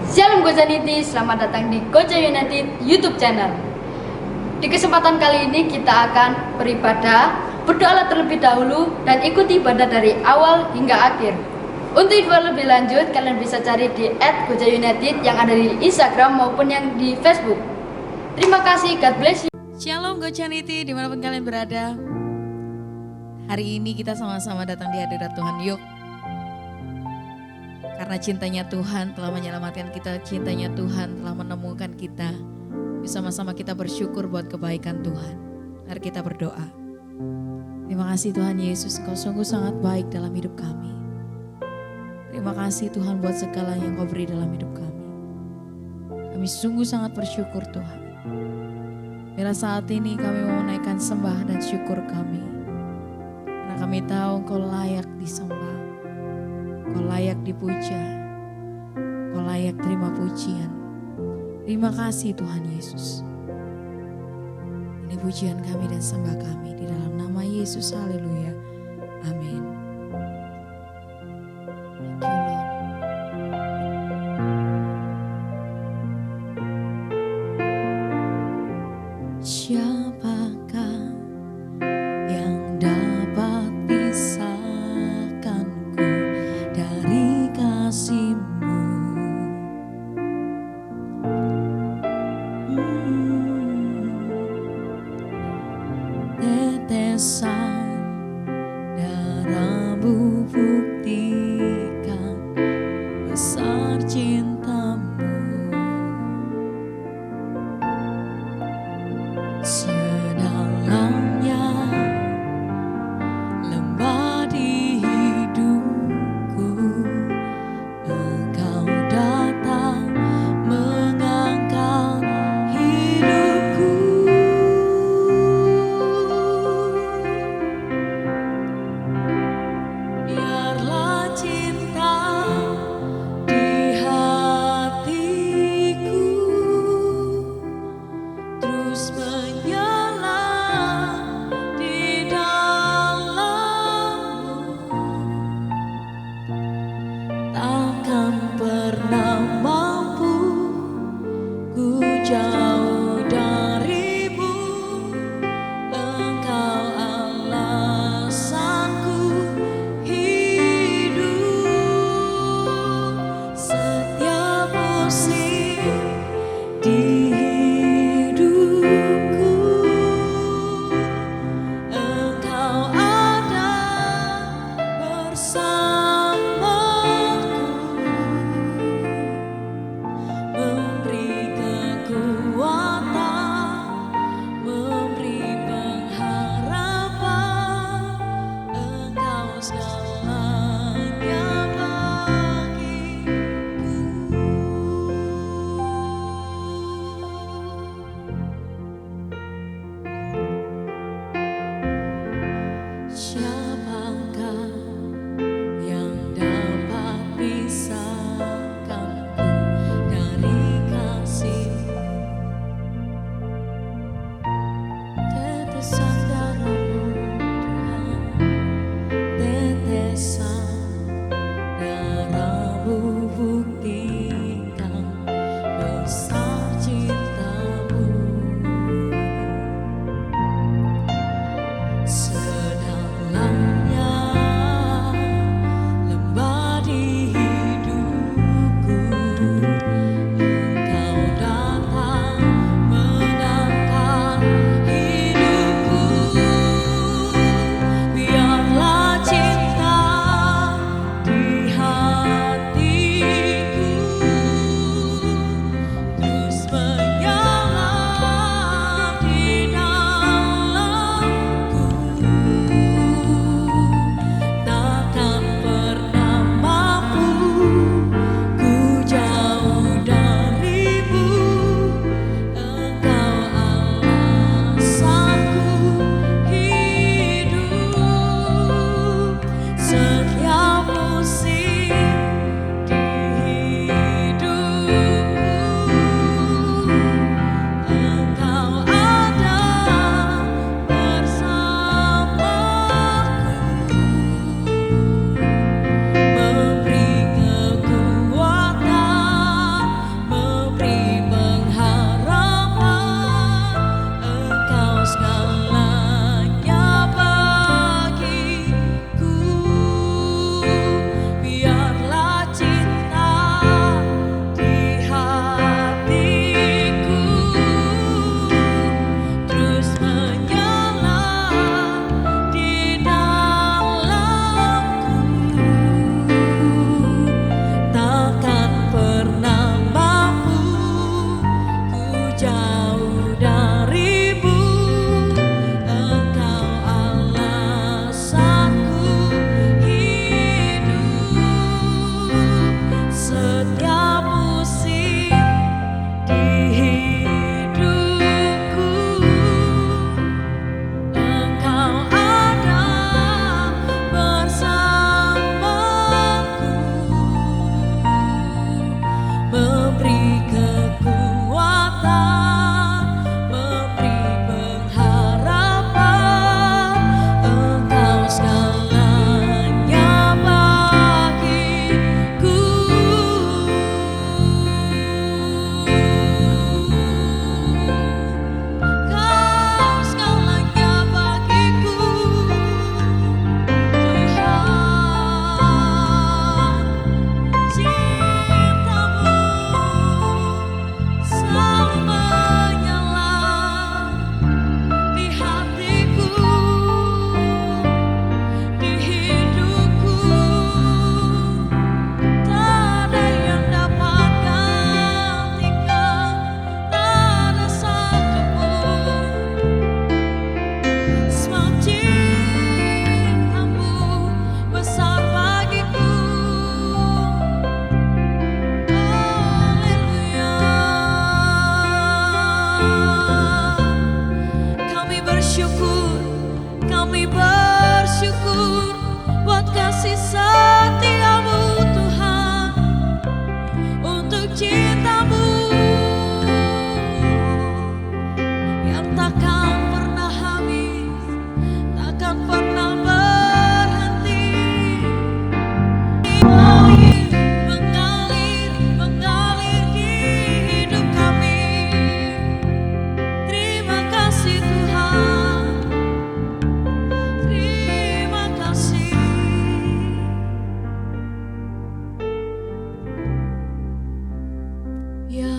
Shalom Gojaniti, selamat datang di Goja United YouTube channel. Di kesempatan kali ini kita akan beribadah, berdoa terlebih dahulu dan ikuti ibadah dari awal hingga akhir. Untuk info lebih lanjut, kalian bisa cari di @gojaunited yang ada di Instagram maupun yang di Facebook. Terima kasih, God bless you. Shalom Gojaniti dimanapun kalian berada. Hari ini kita sama-sama datang di hadirat Tuhan. Yuk, karena cintanya Tuhan telah menyelamatkan kita, cintanya Tuhan telah menemukan kita. Bersama-sama kita bersyukur buat kebaikan Tuhan. Mari kita berdoa. Terima kasih Tuhan Yesus, Engkau sungguh sangat baik dalam hidup kami. Terima kasih Tuhan buat segala yang Kau beri dalam hidup kami. Kami sungguh sangat bersyukur Tuhan. Bila saat ini kami mau menaikkan sembah dan syukur kami. Karena kami tahu Engkau layak disembah. Kau layak dipuja, Kau layak terima pujian. Terima kasih Tuhan Yesus. Ini pujian kami dan sembah kami di dalam nama Yesus. Haleluya. Amin. Thank you Lord. Siapakah yang dapat pisahkanku dari kasih-Mu? Tetesan darah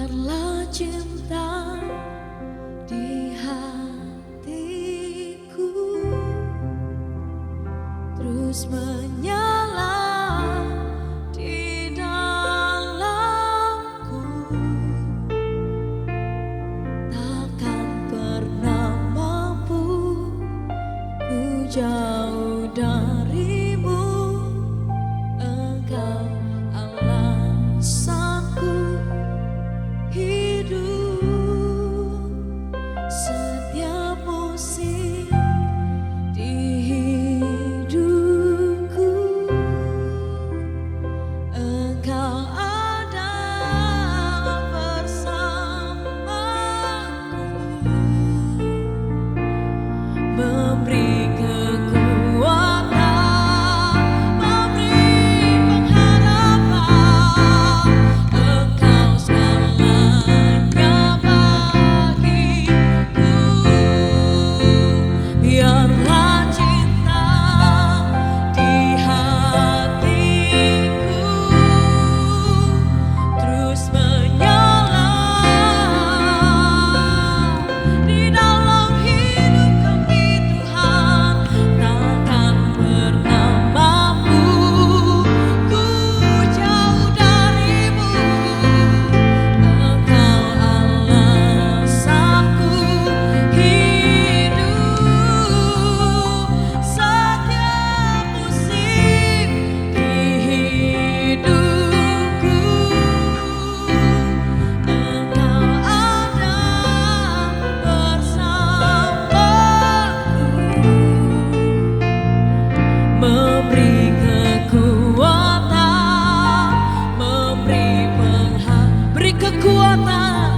biarlah cinta di hatiku terus menyala di dalamku, takkan pernah mampu ku jauh darimu. Engkau alasanku hidup setiap musim di hidupku. Engkau ada bersamaku, memberi kekuatan, memberi pengharapan. Engkau segalanya bagiku. Biarlah cinta di hatiku terus menyala di dalam hidup kami, Tuhan. Takkan pernah mampu ku jauh darimu. Engkau alasanku hidup setiap musim di hidupku. Engkau ada bersamaku, memberi kekuatan, beri kekuatan,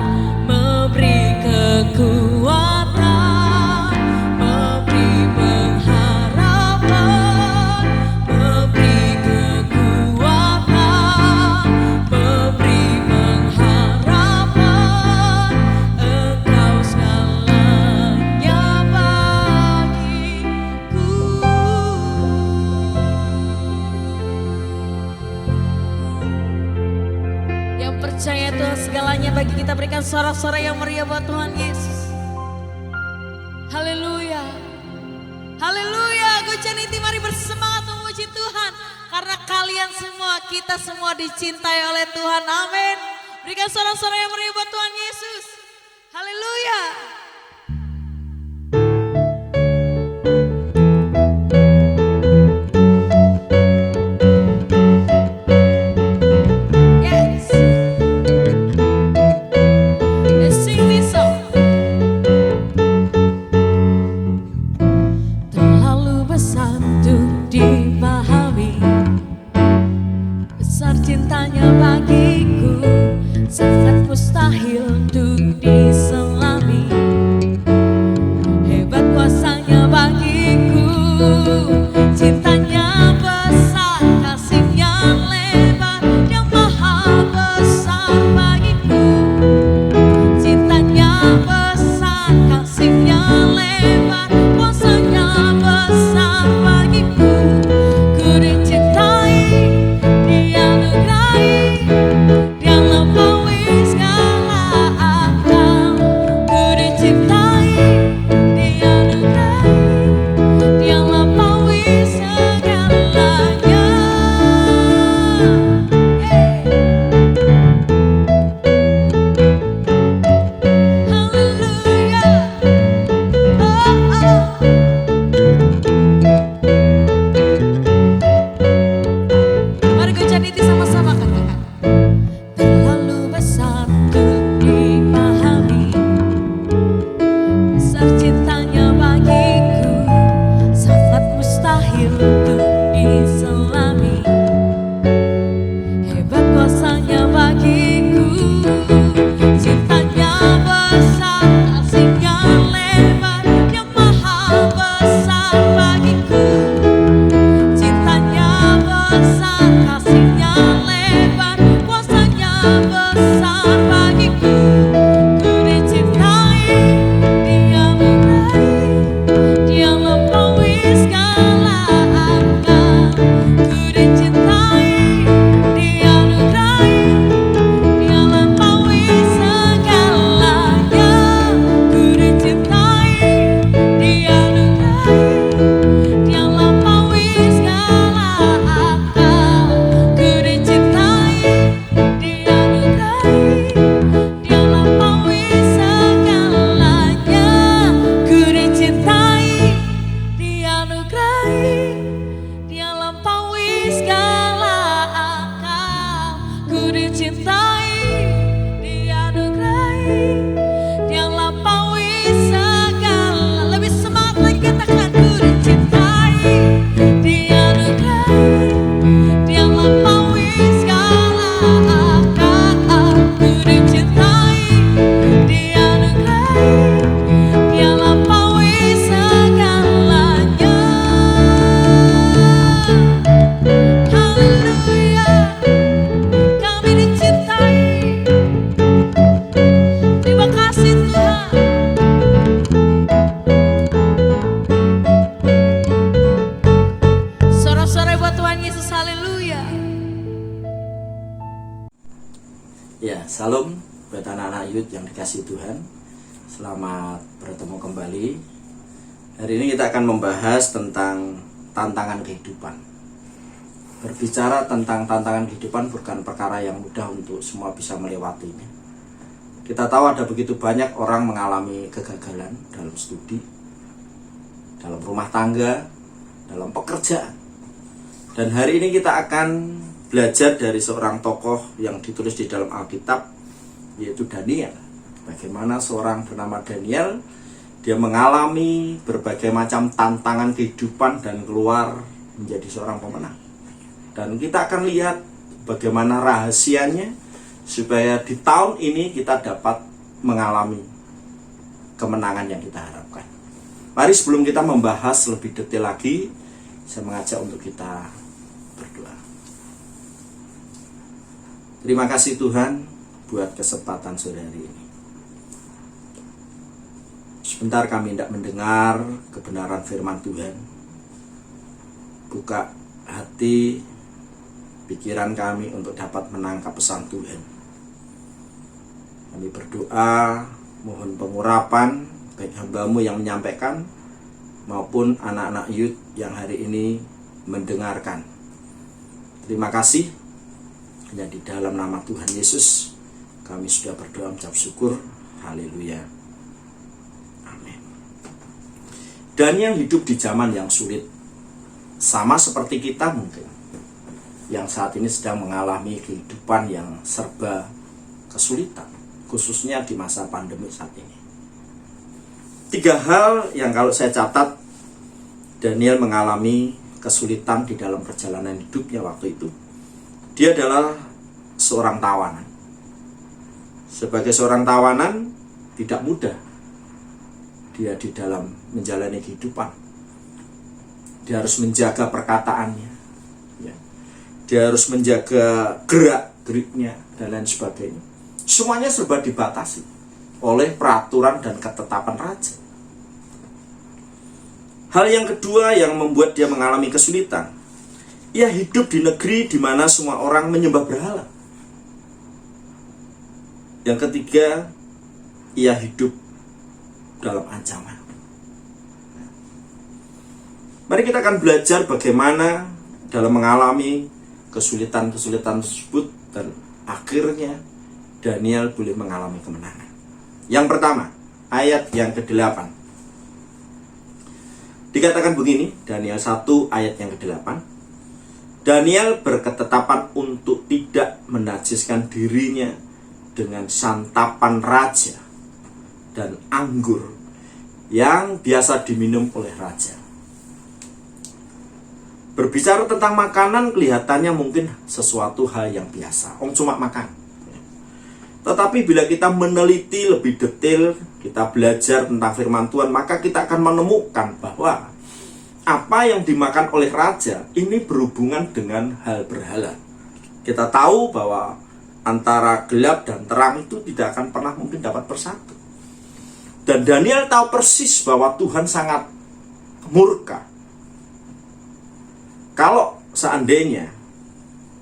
memberi kekuatan, memberi pengharapan, memberi kekuatan, memberi pengharapan. Engkau segalanya bagiku. Yang percaya Tuhan segalanya bagi kita, berikan sorak-sorai yang meriah buat Tuhan Yesus. Haleluya, haleluya. Gojaniti, mari bersemangat memuji Tuhan, karena kalian semua, kita semua dicintai oleh Tuhan. Amin. Berikan sorak-sorai yang meriah buat Tuhan Yesus. Haleluya. Yes. Let's sing this song. Terlalu besar untuk dipahami, besar cintanya bagiku, sangat mustahil untuk diselami. Hebat kuasanya bagiku, cintanya besar, kasihnya lebar, yang maha besar bagiku. Cintanya besar, kasihnya lebar, kuasanya besar bagiku. Ku dicintai, dianugerahi, dia melampaui segala akal. Shalom buat anak-anak youth yang dikasihi Tuhan. Selamat bertemu kembali. Hari ini kita akan membahas tentang tantangan kehidupan. Berbicara tentang tantangan kehidupan bukan perkara yang mudah untuk semua bisa melewatinya. Kita tahu ada begitu banyak orang mengalami kegagalan dalam studi, dalam rumah tangga, dalam pekerjaan. Dan hari ini kita akan belajar dari seorang tokoh yang ditulis di dalam Alkitab, yaitu Daniel. Bagaimana seorang bernama Daniel, dia mengalami berbagai macam tantangan kehidupan dan keluar menjadi seorang pemenang. Dan kita akan lihat bagaimana rahasianya supaya di tahun ini kita dapat mengalami kemenangan yang kita harapkan. Mari sebelum kita membahas lebih detail lagi, saya mengajak untuk kita berdoa. Terima kasih Tuhan buat kesempatan sore hari ini. Sebentar kami hendak mendengar kebenaran firman Tuhan. Buka hati, pikiran kami untuk dapat menangkap pesan Tuhan. Kami berdoa, mohon pengurapan baik hamba-Mu yang menyampaikan maupun anak-anak youth yang hari ini mendengarkan. Terima kasih. Hanya di dalam nama Tuhan Yesus kami sudah berdoa mengucap syukur. Haleluya. Amin. Daniel hidup di zaman yang sulit, sama seperti kita mungkin, yang saat ini sedang mengalami kehidupan yang serba kesulitan, khususnya di masa pandemi saat ini. 3 hal yang kalau saya catat, Daniel mengalami kesulitan di dalam perjalanan hidupnya waktu itu. Dia adalah seorang tawanan. Sebagai seorang tawanan, tidak mudah dia di dalam menjalani kehidupan. Dia harus menjaga perkataannya, ya. Dia harus menjaga gerak-geriknya dan lain sebagainya. Semuanya serba dibatasi oleh peraturan dan ketetapan raja. Hal yang kedua yang membuat dia mengalami kesulitan, ia hidup di negeri di mana semua orang menyembah berhala. Yang ketiga, ia hidup dalam ancaman. Mari kita akan belajar bagaimana dalam mengalami kesulitan-kesulitan tersebut dan akhirnya Daniel boleh mengalami kemenangan. Yang pertama, ayat yang ke-8. Dikatakan begini, Daniel 1 ayat yang ke-8. Daniel berketetapan untuk tidak menajiskan dirinya dengan santapan raja dan anggur yang biasa diminum oleh raja. Berbicara tentang makanan kelihatannya mungkin sesuatu hal yang biasa, cuma makan. Tetapi bila kita meneliti lebih detail, kita belajar tentang firman Tuhan, maka kita akan menemukan bahwa apa yang dimakan oleh raja ini berhubungan dengan hal berhala. Kita tahu bahwa antara gelap dan terang itu tidak akan pernah mungkin dapat bersatu. Dan Daniel tahu persis bahwa Tuhan sangat murka kalau seandainya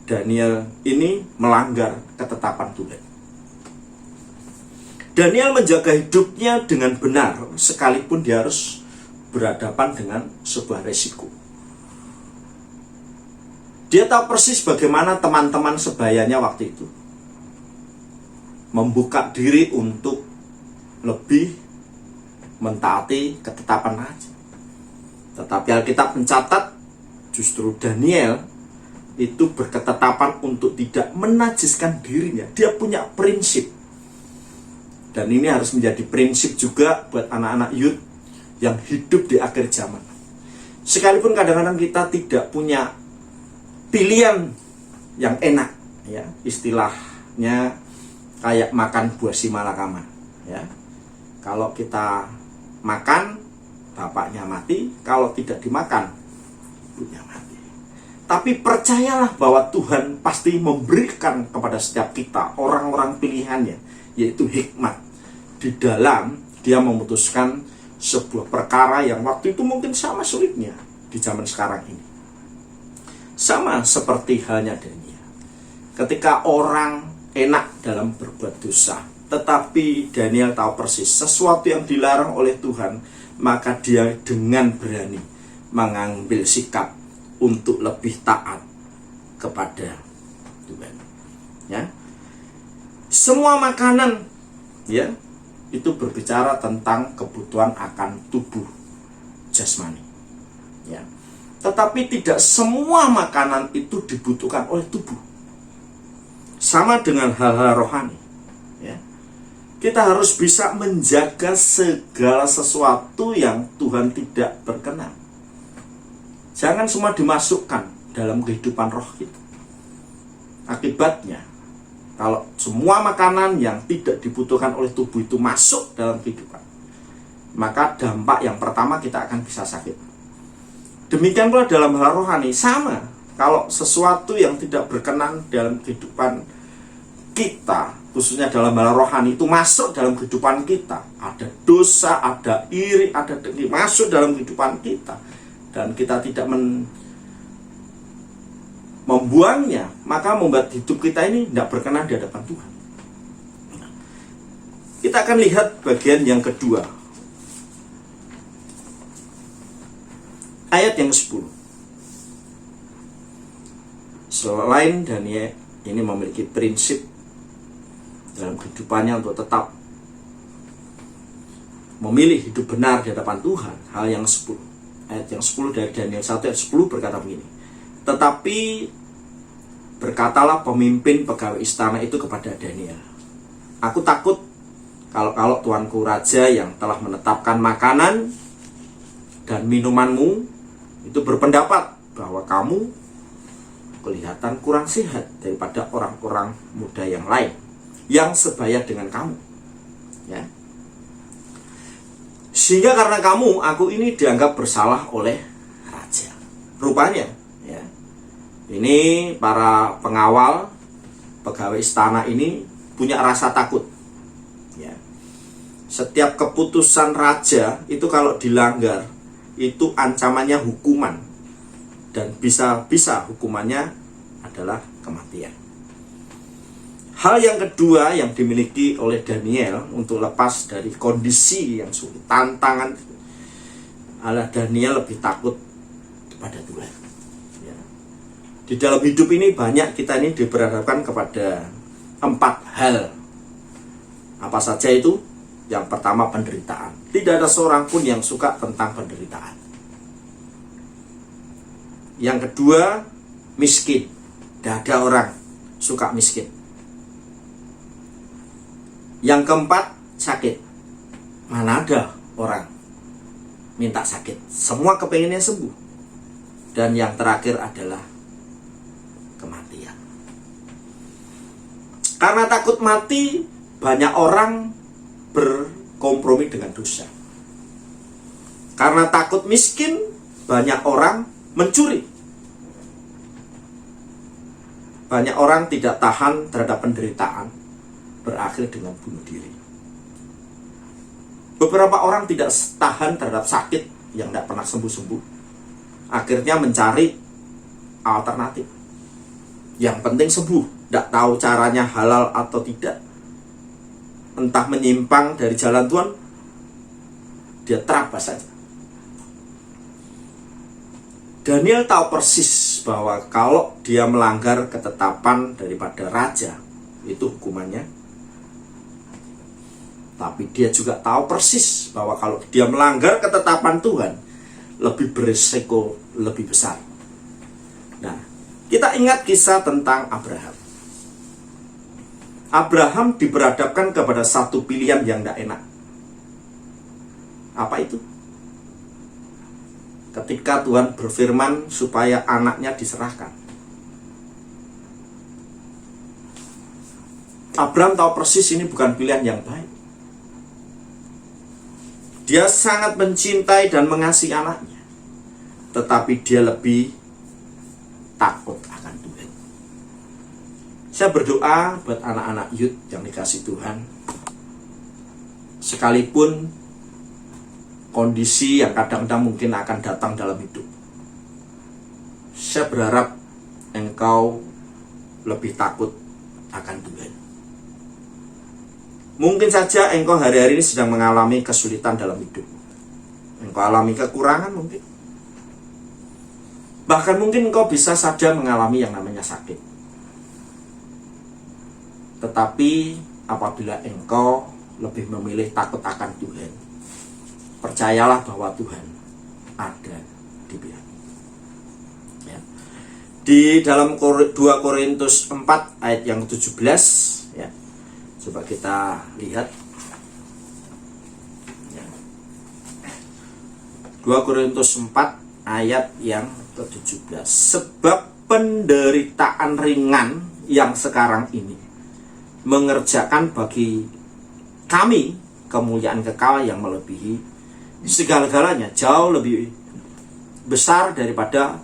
Daniel ini melanggar ketetapan Tuhan. Daniel menjaga hidupnya dengan benar sekalipun dia harus berhadapan dengan sebuah resiko. Dia tahu persis bagaimana teman-teman sebayanya waktu itu membuka diri untuk lebih mentaati ketetapan raja. Tetapi Alkitab mencatat justru Daniel itu berketetapan untuk tidak menajiskan dirinya. Dia punya prinsip. Dan ini harus menjadi prinsip juga buat anak-anak youth yang hidup di akhir zaman. Sekalipun kadang-kadang kita tidak punya pilihan yang enak, ya, istilahnya kayak makan buah simalakama, ya. Kalau kita makan, bapaknya mati. Kalau tidak dimakan, ibunya mati. Tapi percayalah bahwa Tuhan pasti memberikan kepada setiap kita orang-orang pilihannya, yaitu hikmat di dalam dia memutuskan sebuah perkara yang waktu itu mungkin sama sulitnya di zaman sekarang ini. Sama seperti halnya Daniel. Ketika orang enak dalam berbuat dosa. Tetapi Daniel tahu persis sesuatu yang dilarang oleh Tuhan, maka dia dengan berani mengambil sikap untuk lebih taat kepada Tuhan. Ya. Semua makanan ya itu berbicara tentang kebutuhan akan tubuh jasmani. Ya. Tetapi tidak semua makanan itu dibutuhkan oleh tubuh. Sama dengan hal-hal rohani. Ya. Kita harus bisa menjaga segala sesuatu yang Tuhan tidak berkenan. Jangan semua dimasukkan dalam kehidupan roh kita. Akibatnya, kalau semua makanan yang tidak dibutuhkan oleh tubuh itu masuk dalam kehidupan, maka dampak yang pertama kita akan bisa sakit. Demikian pula dalam hal rohani, sama. Kalau sesuatu yang tidak berkenan dalam kehidupan kita, khususnya dalam hal rohani, itu masuk dalam kehidupan kita, ada dosa, ada iri, ada dengki, masuk dalam kehidupan kita, dan kita tidak membuangnya, maka membuat hidup kita ini tidak berkenan di hadapan Tuhan. Kita akan lihat bagian yang kedua, ayat yang 10. Selain Daniel ini memiliki prinsip dalam kehidupannya untuk tetap memilih hidup benar di hadapan Tuhan, hal yang 10. Ayat yang 10 dari Daniel 1 ayat 10 berkata begini. Tetapi berkatalah pemimpin pegawai istana itu kepada Daniel, aku takut kalau tuanku raja yang telah menetapkan makanan dan minumanmu itu berpendapat bahwa kamu kelihatan kurang sehat daripada orang-orang muda yang lain yang sebaya dengan kamu, ya. Sehingga karena kamu, aku ini dianggap bersalah oleh raja. Rupanya, ya, ini para pengawal pegawai istana ini punya rasa takut, ya. Setiap keputusan raja itu kalau dilanggar itu ancamannya hukuman, dan bisa hukumannya adalah kematian. Hal yang kedua yang dimiliki oleh Daniel untuk lepas dari kondisi yang sulit, tantangan, adalah Daniel lebih takut kepada Tuhan. Ya. Di dalam hidup ini banyak kita ini diperhadapkan kepada 4 hal. Apa saja itu? Yang pertama penderitaan. Tidak ada seorang pun yang suka tentang penderitaan. Yang kedua miskin. Tidak ada orang suka miskin. Yang keempat, sakit. Mana ada orang minta sakit? Semua kepengennya sembuh. Dan yang terakhir adalah kematian. Karena takut mati, banyak orang berkompromi dengan dosa. Karena takut miskin, banyak orang mencuri. Banyak orang tidak tahan terhadap penderitaan, berakhir dengan bunuh diri. Beberapa orang tidak tahan terhadap sakit yang tidak pernah sembuh-sembuh, akhirnya mencari alternatif. Yang penting sembuh, tidak tahu caranya halal atau tidak, entah menyimpang dari jalan Tuhan, dia terabas saja. Daniel tahu persis bahwa kalau dia melanggar ketetapan daripada raja, itu hukumannya. Tapi dia juga tahu persis bahwa kalau dia melanggar ketetapan Tuhan, lebih berisiko, lebih besar. Nah, kita ingat kisah tentang Abraham. Abraham diperhadapkan kepada satu pilihan yang tidak enak. Apa itu? Ketika Tuhan berfirman supaya anaknya diserahkan. Abraham tahu persis ini bukan pilihan yang baik. Dia sangat mencintai dan mengasihi anaknya, tetapi dia lebih takut akan Tuhan. Saya berdoa buat anak-anak youth yang dikasihi Tuhan, sekalipun kondisi yang kadang-kadang mungkin akan datang dalam hidup, saya berharap engkau lebih takut akan Tuhan. Mungkin saja engkau hari-hari ini sedang mengalami kesulitan dalam hidup. Engkau alami kekurangan mungkin. Bahkan mungkin engkau bisa saja mengalami yang namanya sakit. Tetapi apabila engkau lebih memilih takut akan Tuhan, percayalah bahwa Tuhan ada di pihak. Ya. Di dalam 2 Korintus 4 ayat yang 17, ya. Coba kita lihat. Ya. 2 Korintus 4 ayat yang ke-17. Sebab penderitaan ringan yang sekarang ini mengerjakan bagi kami kemuliaan kekal yang melebihi segala-galanya, jauh lebih besar daripada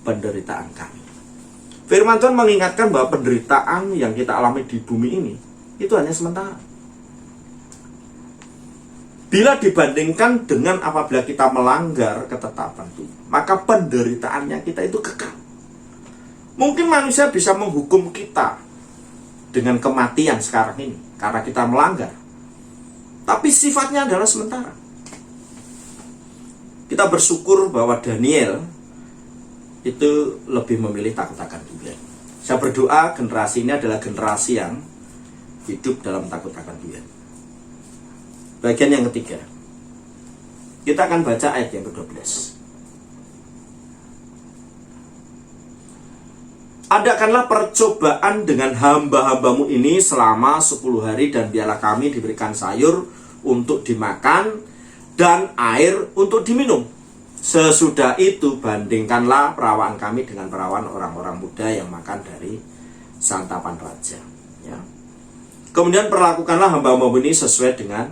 penderitaan kami. Firman Tuhan mengingatkan bahwa penderitaan yang kita alami di bumi ini itu hanya sementara. Bila dibandingkan dengan apabila kita melanggar ketetapan Tuhan, maka penderitaannya kita itu kekal. Mungkin manusia bisa menghukum kita dengan kematian sekarang ini karena kita melanggar, tapi sifatnya adalah sementara. Kita bersyukur bahwa Daniel itu lebih memilih takut akan Tuhan. Saya berdoa generasi ini adalah generasi yang hidup dalam takut akan Tuhan. Bagian yang ketiga, kita akan baca ayat yang ke-12. Adakanlah percobaan dengan hamba-hambamu ini selama 10 hari, dan biarlah kami diberikan sayur untuk dimakan dan air untuk diminum. Sesudah itu bandingkanlah perawan kami dengan perawan orang-orang muda yang makan dari santapan raja. Ya. Kemudian perlakukanlah hamba-hambamu ini sesuai dengan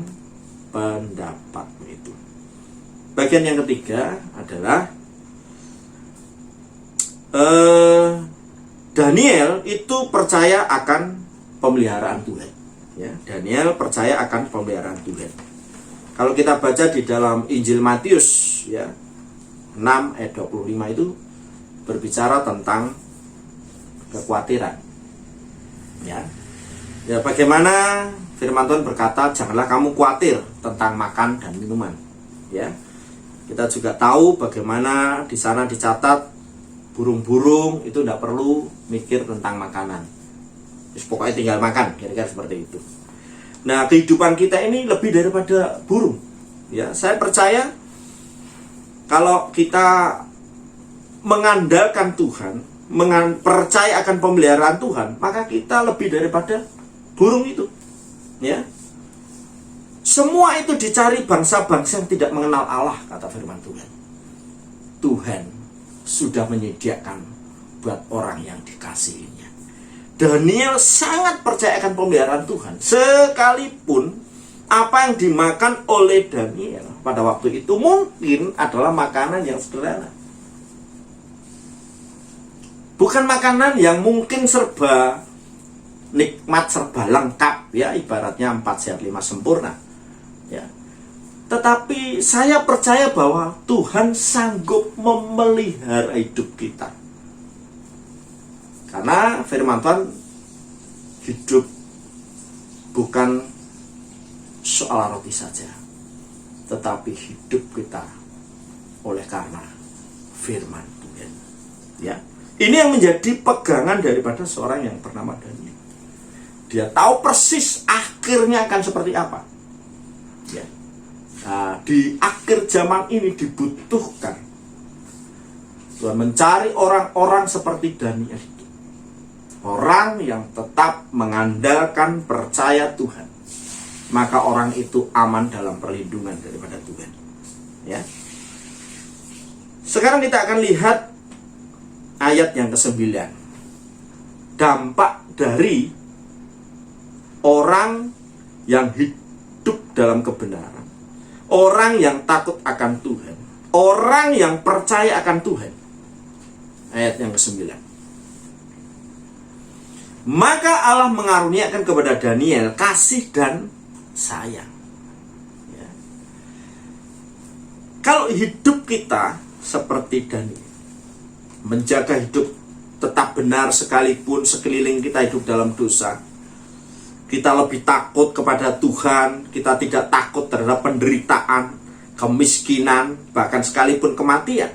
pendapatmu itu. Bagian yang ketiga adalah Daniel itu percaya akan pemeliharaan Tuhan. Ya, Daniel percaya akan pemeliharaan Tuhan. Kalau kita baca di dalam Injil Matius, ya, 6 ayat 25 itu berbicara tentang kekhawatiran. Ya, bagaimana firman Tuhan berkata, janganlah kamu khawatir tentang makan dan minuman. Ya, kita juga tahu bagaimana di sana dicatat burung-burung itu tidak perlu mikir tentang makanan. Pokoknya tinggal makan, kira-kira seperti itu. Nah, kehidupan kita ini lebih daripada burung. Ya, saya percaya kalau kita mengandalkan Tuhan, percaya akan pemeliharaan Tuhan, maka kita lebih daripada burung itu. Ya, semua itu dicari bangsa-bangsa yang tidak mengenal Allah, kata firman Tuhan. Tuhan sudah menyediakan buat orang yang dikasihinya. Daniel sangat percaya akan pemeliharaan Tuhan, sekalipun apa yang dimakan oleh Daniel pada waktu itu mungkin adalah makanan yang sederhana. Bukan makanan yang mungkin serba nikmat, serba lengkap, ya, ibaratnya 4 sehat 5 sempurna. Ya. Tetapi saya percaya bahwa Tuhan sanggup memelihara hidup kita. Karena firman Tuhan, hidup bukan soal roti saja, tetapi hidup kita oleh karena firman Tuhan. Ya. Ini yang menjadi pegangan daripada seorang yang bernama Daniel. Dia tahu persis akhirnya akan seperti apa. Ya. Nah, di akhir zaman ini dibutuhkan Tuhan mencari orang-orang seperti Daniel itu. Orang yang tetap mengandalkan, percaya Tuhan. Maka orang itu aman dalam perlindungan daripada Tuhan. Ya. Sekarang kita akan lihat ayat yang ke-9. Dampak dari orang yang hidup dalam kebenaran, orang yang takut akan Tuhan, orang yang percaya akan Tuhan. Ayat yang ke-9. Maka Allah mengaruniakan kepada Daniel kasih dan sayang. Ya. Kalau hidup kita seperti Daniel, menjaga hidup tetap benar sekalipun sekeliling kita hidup dalam dosa, kita lebih takut kepada Tuhan, kita tidak takut terhadap penderitaan, kemiskinan, bahkan sekalipun kematian.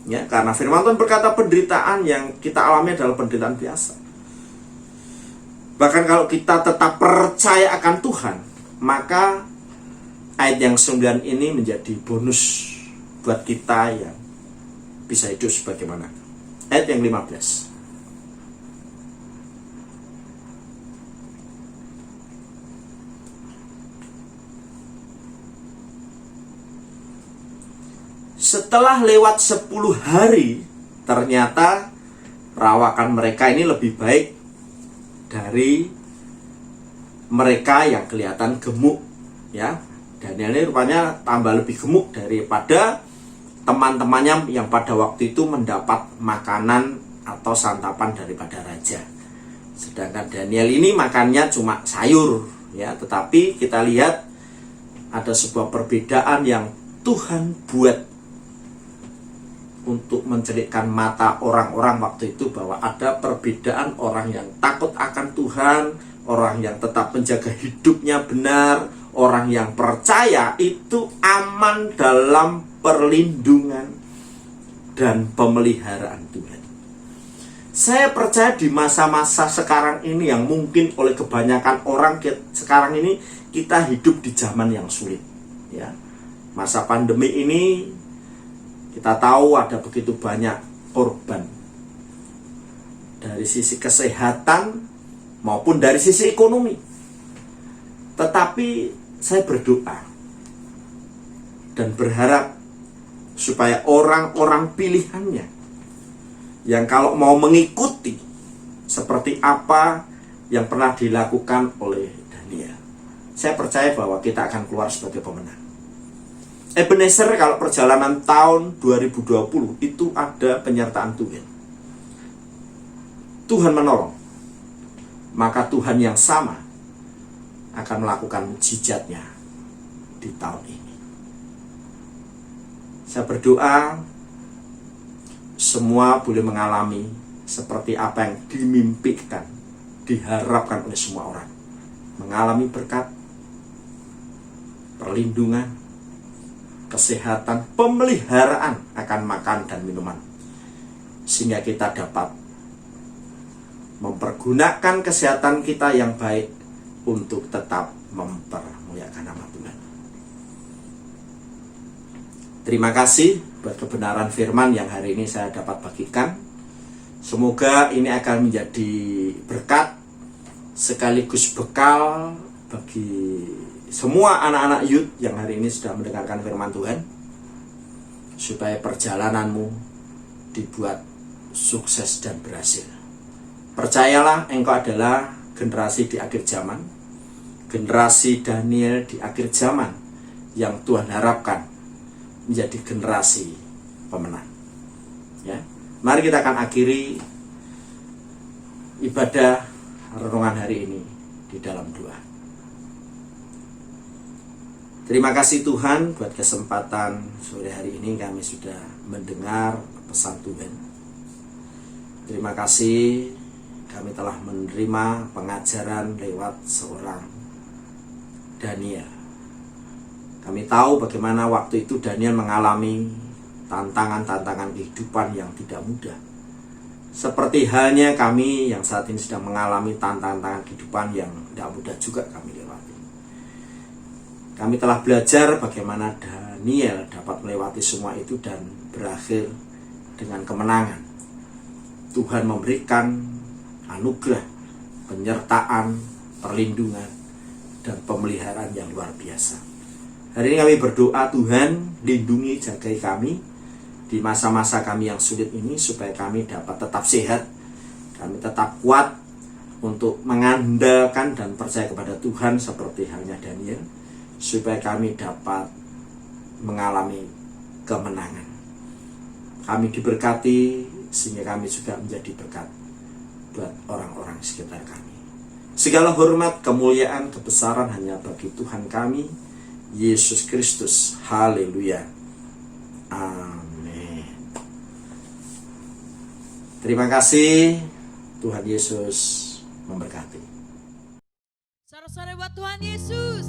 Ya, karena firman Tuhan berkata penderitaan yang kita alami adalah penderitaan biasa. Bahkan kalau kita tetap percaya akan Tuhan, maka ayat yang 9 ini menjadi bonus buat kita yang bisa hidup sebagaimana. Ayat yang 15. Setelah lewat 10 hari, ternyata perawakan mereka ini lebih baik dari mereka yang kelihatan gemuk, ya. Daniel ini rupanya tambah lebih gemuk daripada teman-temannya yang pada waktu itu mendapat makanan atau santapan daripada raja. Sedangkan Daniel ini makannya cuma sayur, ya. Tetapi kita lihat ada sebuah perbedaan yang Tuhan buat untuk mencelikkan mata orang-orang waktu itu, bahwa ada perbedaan orang yang takut akan Tuhan, orang yang tetap menjaga hidupnya benar, orang yang percaya itu aman dalam perlindungan dan pemeliharaan Tuhan. Saya percaya di masa-masa sekarang ini yang mungkin oleh kebanyakan orang sekarang ini kita hidup di zaman yang sulit, ya. Masa pandemi ini kita tahu ada begitu banyak korban dari sisi kesehatan maupun dari sisi ekonomi. Tetapi saya berdoa dan berharap supaya orang-orang pilihannya yang kalau mau mengikuti seperti apa yang pernah dilakukan oleh Daniel, saya percaya bahwa kita akan keluar sebagai pemenang. Ebenezer kalau perjalanan tahun 2020 itu ada penyertaan Tuhan. Tuhan menolong. Maka Tuhan yang sama akan melakukan mujizatnya di tahun ini. Saya berdoa semua boleh mengalami seperti apa yang dimimpikan, diharapkan oleh semua orang. Mengalami berkat, perlindungan, kesehatan, pemeliharaan akan makan dan minuman, sehingga kita dapat mempergunakan kesehatan kita yang baik untuk tetap mempermuliakan nama Tuhan. Terima kasih buat kebenaran firman yang hari ini saya dapat bagikan. Semoga ini akan menjadi berkat sekaligus bekal bagi semua anak-anak youth yang hari ini sudah mendengarkan firman Tuhan, supaya perjalananmu dibuat sukses dan berhasil. Percayalah, engkau adalah generasi di akhir zaman, generasi Daniel di akhir zaman yang Tuhan harapkan menjadi generasi pemenang. Ya, mari kita akan akhiri ibadah renungan hari ini di dalam doa. Terima kasih Tuhan buat kesempatan sore hari ini kami sudah mendengar pesan Tuhan. Terima kasih kami telah menerima pengajaran lewat seorang Daniel. Kami tahu bagaimana waktu itu Daniel mengalami tantangan-tantangan kehidupan yang tidak mudah. Seperti halnya kami yang saat ini sedang mengalami tantangan-tantangan kehidupan yang tidak mudah juga kami lewati. Kami telah belajar bagaimana Daniel dapat melewati semua itu dan berakhir dengan kemenangan. Tuhan memberikan anugerah, penyertaan, perlindungan, dan pemeliharaan yang luar biasa. Hari ini kami berdoa, Tuhan lindungi, jagai kami di masa-masa kami yang sulit ini, supaya kami dapat tetap sehat, kami tetap kuat untuk mengandalkan dan percaya kepada Tuhan seperti halnya Daniel, supaya kami dapat mengalami kemenangan. Kami diberkati sehingga kami juga menjadi berkat buat orang-orang sekitar kami. Segala hormat, kemuliaan, kebesaran hanya bagi Tuhan kami, Yesus Kristus. Haleluya. Amin. Terima kasih. Tuhan Yesus memberkati. Sorak-sorai buat Tuhan Yesus.